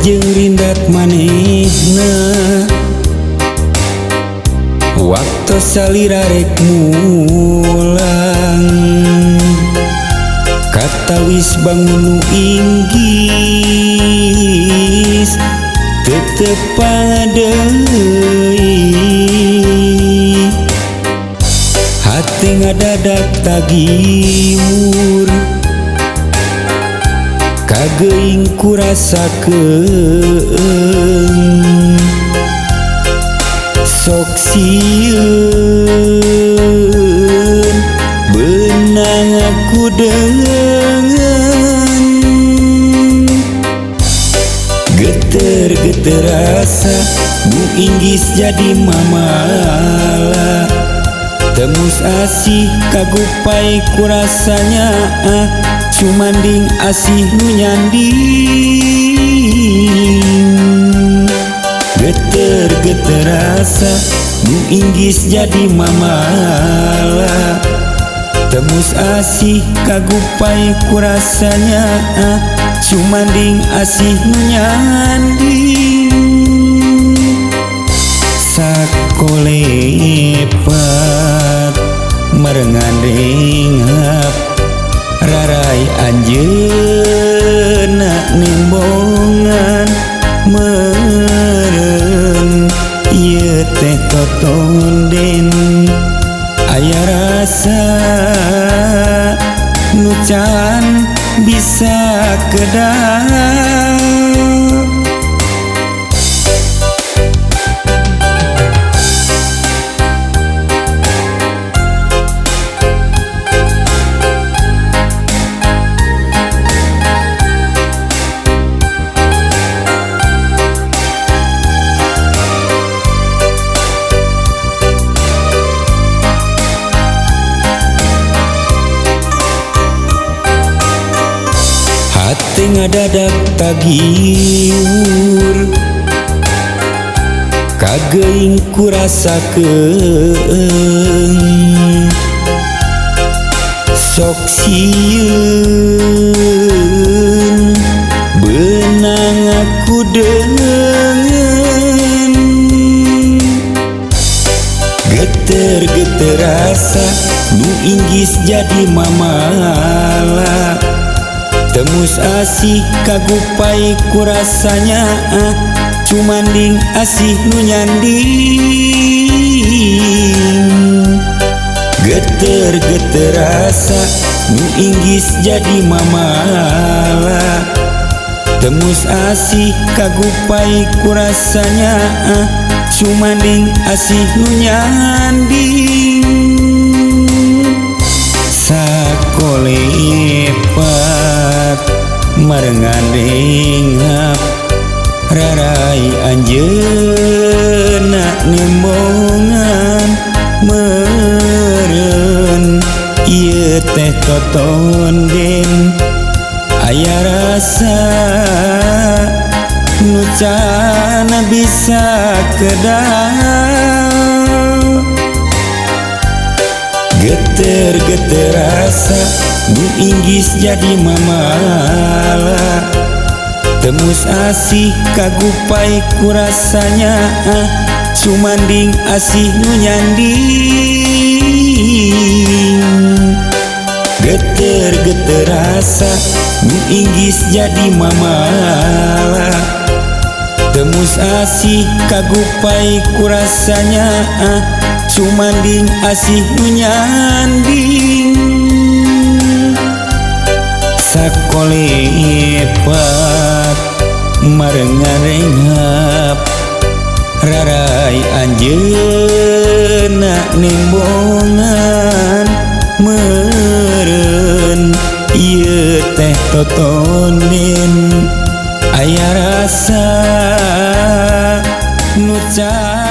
jeung rindat manehna waktu salira rek mulang kata wis bangun nu inggis tetep deui hati ngadadak tagiur kageuing kurasakeun sok sieun beunang aku dengan geter-geter rasa nu inggis jadi mamala temus asih kagupai kurasanya cumanding asih nu nyanding geter-geter rasa nu inggis jadi mamala temus asih kagupai kurasanya cumanding asih nu nyanding sakolepat merengan dengap rarai anjeunna nembongan meureun ieu teh totonden aya rasa nu can bisa kedah hati ngadadak tagiur kageuing kurasakeun sok sieun beunang aku dengan geter-geter rasa nu inggis jadi mamala temus asih kagupai kurasanya cumanding asih nu nyanding geter-geter rasa nu inggis jadi mamala temus asih kagupai kurasanya cumanding asih nu nyanding sakolepat merengan dengap rarai anjeunna nembongan meureun ieu teh totonden aya rasa nu can bisa kedah geter-geter rasa nu inggis jadi mamala temus asih kagupai kurasanya cumanding asih nu nyanding geter-geter rasa nu inggis jadi mamala temus asih kagupai kurasanya cumanding asih nu nyanding sakolepat merengan rengap rarai anjeunna nembongan meureun ieu teh totonden aya rasa nu can